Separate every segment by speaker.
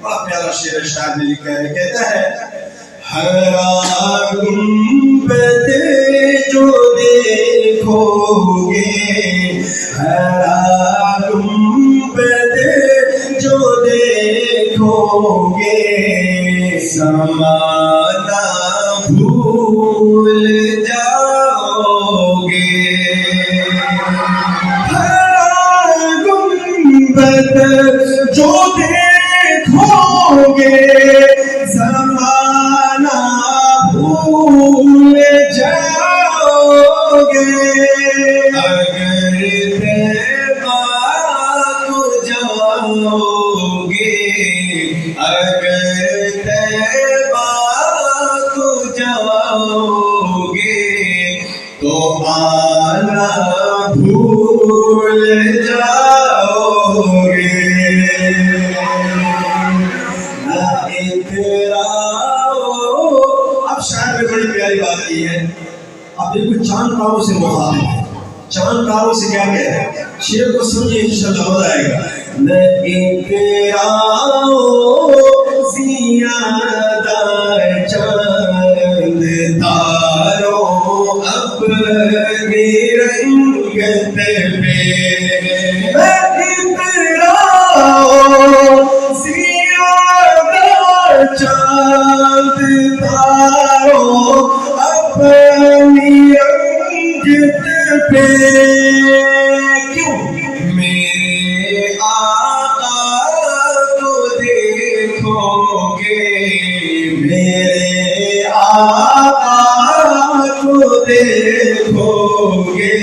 Speaker 1: بڑا پیارا شعر شاعر نے لکھا ہے، کہتا ہے ہر گنبد جو دیکھو گے، ہر گنبد جو دیکھو گے، زمانہ بھول جاؤ گے، ہر گنبد جو دیکھو گے، زمانہ بھول جاؤ گے، اگر طیبہ کو جاؤ گے، اگر طیبہ کو جاؤ گے، تو آنا بھول جاؤ گے، اب شاید میں بڑی پیاری بات کی ہے. اب بالکل چاند تاروں سے مخاطب ہے. چاند تاروں سے کیا کہہ رہے ہیں؟ شعر کو سمجھے انشاءاللہ مزہ آئے گا. زیادہ چاند تاروں اپنی رنگت چاند تاروں اپنی رنگت پہ، کیوں میرے آقا کو دیکھو گے، میرے آقا کو دیکھو گے،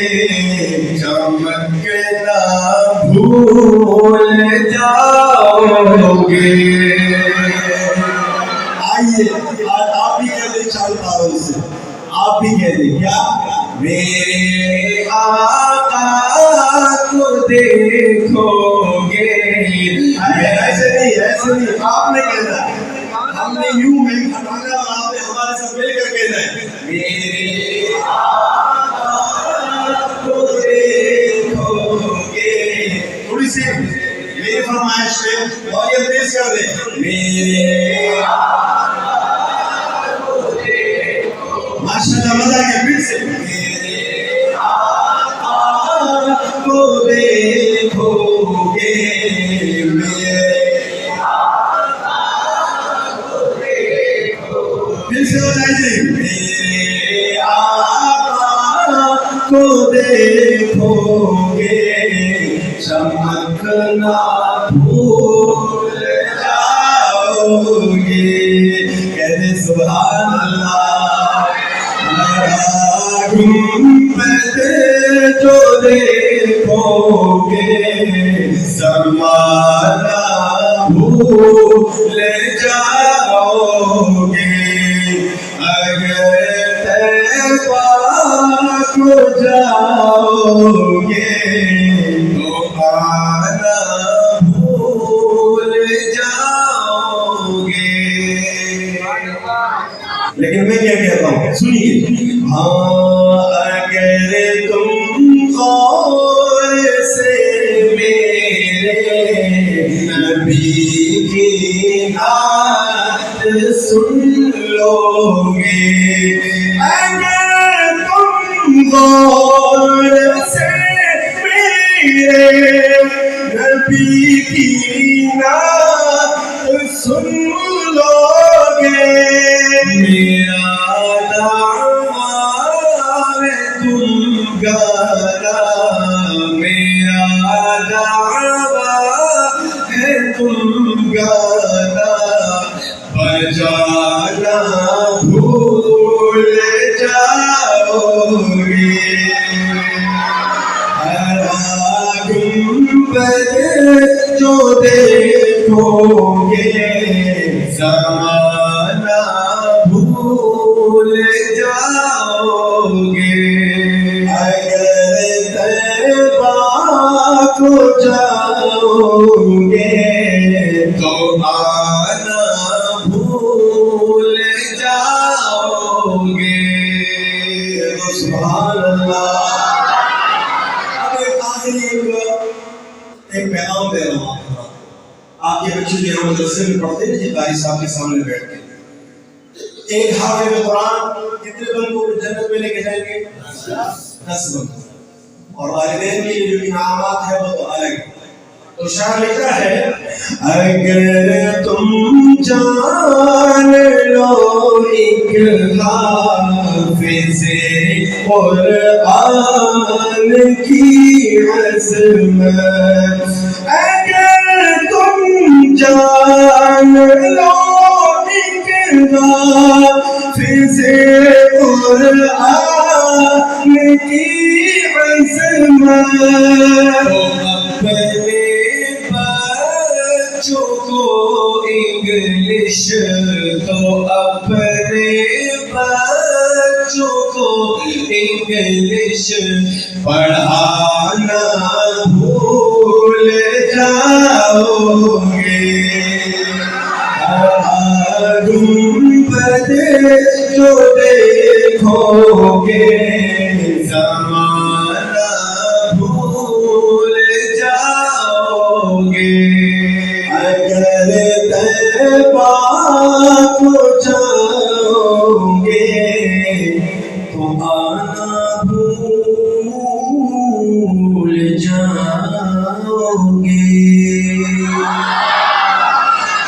Speaker 1: چمکنا بھول جاؤ گے. آئیے آپ بھی کہہ دیں چاند تاروں سے، آپ بھی کہہ دیں کیا، میرے آقا کو دیکھو گے. ایسے نہیں آپ نے کہنا ہے، ہم نے یوں میں ہٹانا اور آپ نے ہمارے ساتھ مل کر کہنا ہے، میرے آقا کو دیکھو گے. تھوڑی سی میری فرمائش پہ اور یہ تیز کر دیں، میرے ماشاءاللہ مزہ آ گیا. پھر سے میرے آقا کو دیکھو گے، میرے آقا کو دیکھو. پھر سے ہو جائے، میرے آقا کو دیکھو گے، چمکنا بھول جاؤ گے. کہتے سبحان اللہ. گنبد جو دیکھو گے، زمانہ بھول جاؤ گے، اگر طیبہ کو جاؤ گے، تو آنا بھول جاؤ گے. لیکن میں کیا کہتا ہوں سنیے، ہاں اگر تم غور سے میرے نبی کی نعت سن لو گے، اگر تم غور سے میرے نبی کی نعت سن لو گے، میرا دعویٰ ہے تم گانا، میرا دعویٰ ہے تم گانا، بجانا بھول جاؤ گے، ہر گنبد جو دیکھو گے، زمانہ بھول جاؤ گے، اگر طیبہ کو جاؤ گے، تو یہاں مدرسے میں پڑھتے ہیں جی قاری صاحب کے سامنے بیٹھ کے ایک حافظ قرآن کتنے بندوں کو جنت میں لے کے جائیں گے 10 بندوں اور والدین کے لیے جو انعامات ہے وہ تو الگ تو شاعر لکھتا ہے اگر تم جان لو ایک حافظ قرآن کی عظمت اگر تم جان لو حافظ قرآن کی عظمت اپنے بچوں کو انگلش تو اپنے بچوں کو انگلش پڑھانا بھول جاؤ گے گنبد جو دیکھو گے زمانہ بھول جاؤ گے اگر طیبہ کو